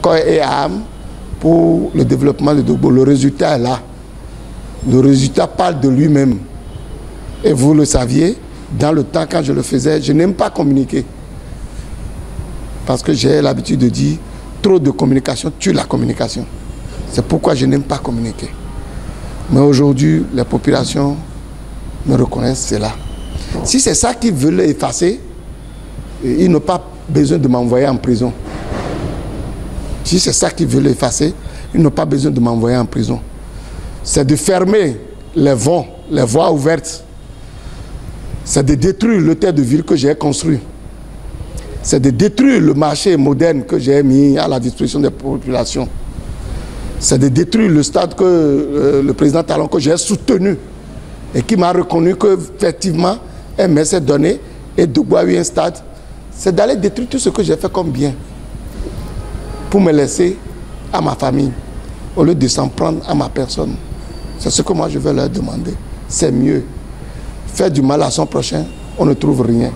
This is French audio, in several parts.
corps et âme pour le développement de Dogbo. Le résultat est là. Le résultat parle de lui-même. Et vous le saviez, dans le temps quand je le faisais, je n'aime pas communiquer. Parce que j'ai l'habitude de dire, trop de communication tue la communication. C'est pourquoi je n'aime pas communiquer. Mais aujourd'hui, les populations me reconnaissent cela. Si c'est ça qu'ils veulent effacer, ils n'ont pas besoin de m'envoyer en prison. Si c'est ça qu'ils veulent effacer, ils n'ont pas besoin de m'envoyer en prison. C'est de fermer les voies ouvertes. C'est de détruire l'hôtel de ville que j'ai construit. C'est de détruire le marché moderne que j'ai mis à la disposition des populations. C'est de détruire le stade que le président Talon, que j'ai soutenu et qui m'a reconnu qu'effectivement, MS s'est donné et Dogbo a eu un stade. C'est d'aller détruire tout ce que j'ai fait comme bien pour me laisser à ma famille au lieu de s'en prendre à ma personne. C'est ce que moi je vais leur demander. C'est mieux. Faire du mal à son prochain, on ne trouve rien.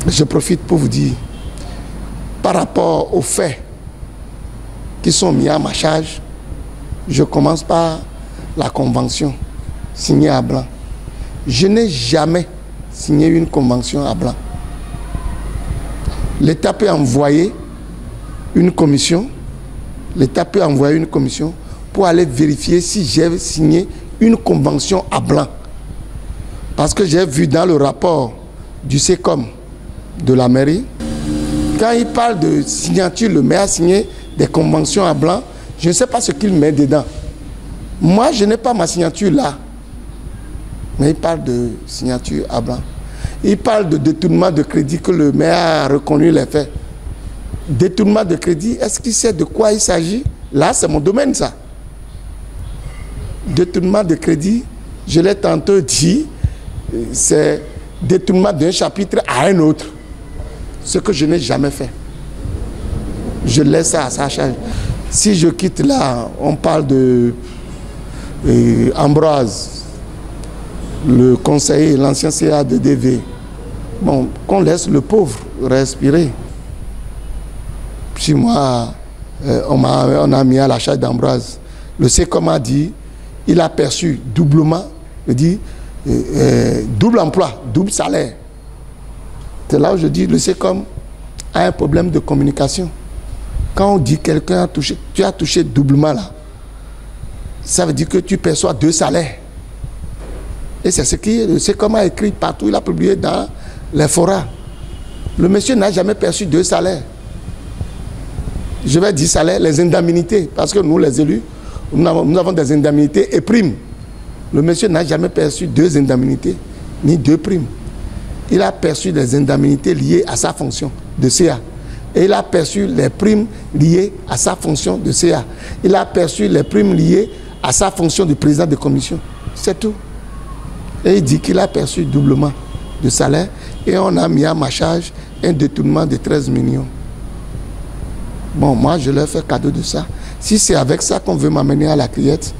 Je profite pour vous dire, par rapport aux faits qui sont mis à ma charge, je commence par la convention signée à Blanc. Je n'ai jamais signé une convention à Blanc. L'État peut envoyer une commission, pour aller vérifier si j'ai signé une convention à Blanc. Parce que j'ai vu dans le rapport du SECOM de la mairie, quand il parle de signature, le maire a signé des conventions à Blanc, je ne sais pas ce qu'il met dedans. Moi, je n'ai pas ma signature là. Mais il parle de signature à Blanc. Il parle de détournement de crédit que le maire a reconnu les faits. Détournement de crédit, est-ce qu'il sait de quoi il s'agit? Là, c'est mon domaine, ça. Détournement de crédit, je l'ai tantôt dit, c'est détournement d'un chapitre à un autre. Ce que je n'ai jamais fait. Je laisse ça à sa charge. Si je quitte là, on parle de Ambroise, le conseiller, l'ancien CA de DV. Bon, qu'on laisse le pauvre respirer. Si moi, on a mis à la charge d'Ambroise, le SECOM a dit, il a perçu doublement, il dit, double emploi, double salaire. C'est là où je dis, le SECOM a un problème de communication. Quand on dit quelqu'un a touché, tu as touché doublement là, ça veut dire que tu perçois 2 salaires. Et c'est ce que le SECOM a écrit partout, il a publié dans les forats. Le monsieur n'a jamais perçu 2 salaires. Je vais dire salaire, les indemnités, parce que nous les élus, nous avons des indemnités et primes. Le monsieur n'a jamais perçu 2 indemnités, ni 2 primes. Il a perçu des indemnités liées à sa fonction de CA. Et il a perçu les primes liées à sa fonction de CA. Il a perçu les primes liées à sa fonction de président de commission. C'est tout. Et il dit qu'il a perçu doublement de salaire et on a mis à ma charge un détournement de 13 millions. Bon, moi, je leur fais cadeau de ça. Si c'est avec ça qu'on veut m'amener à la criette,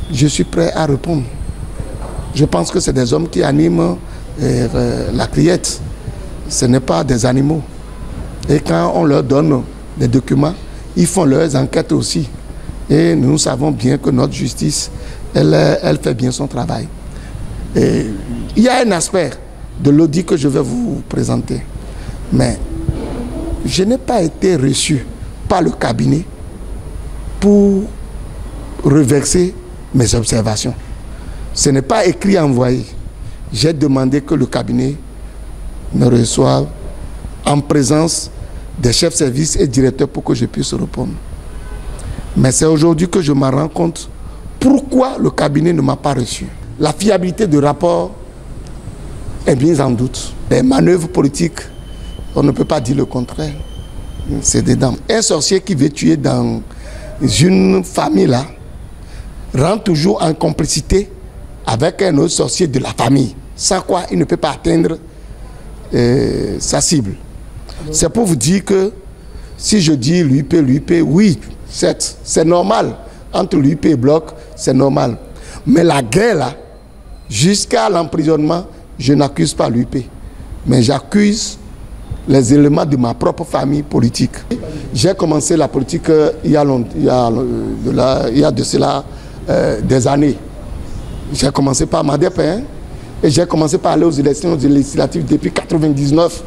je suis prêt à répondre. Je pense que c'est des hommes qui animent la criette. Ce n'est pas des animaux. Et quand on leur donne des documents, ils font leurs enquêtes aussi. Et nous savons bien que notre justice, elle fait bien son travail. Et il y a un aspect de l'audit que je vais vous présenter. Mais je n'ai pas été reçu par le cabinet pour reverser mes observations. Ce n'est pas écrit envoyé. J'ai demandé que le cabinet me reçoive en présence des chefs de service et directeurs pour que je puisse répondre. Mais c'est aujourd'hui que je me rends compte pourquoi le cabinet ne m'a pas reçu. La fiabilité du rapport est mise en doute. Les manœuvres politiques, on ne peut pas dire le contraire. C'est dedans. Un sorcier qui veut tuer dans une famille là, rentre toujours en complicité avec un autre sorcier de la famille. Sans quoi il ne peut pas atteindre sa cible. C'est pour vous dire que si je dis l'UIP, oui, c'est normal. Entre l'UIP et Bloc, c'est normal. Mais la guerre là, jusqu'à l'emprisonnement, je n'accuse pas l'UIP. Mais j'accuse les éléments de ma propre famille politique. J'ai commencé la politique il y a de cela des années. J'ai commencé par MADEP, hein, et j'ai commencé par aller aux élections législatives depuis 1999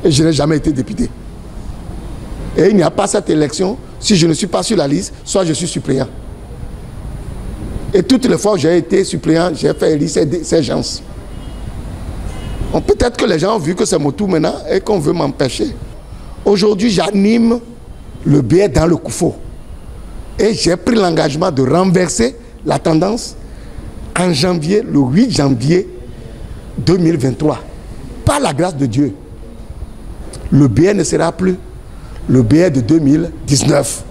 et je n'ai jamais été député. Et il n'y a pas cette élection, si je ne suis pas sur la liste, soit je suis suppléant. Et toutes les fois où j'ai été suppléant, j'ai fait élire ces gens. Peut-être que les gens ont vu que c'est mon tour maintenant et qu'on veut m'empêcher. Aujourd'hui, j'anime le BR dans le Koufo. Et j'ai pris l'engagement de renverser la tendance en janvier, le 8 janvier 2023. Par la grâce de Dieu, le BR ne sera plus le BR de 2019.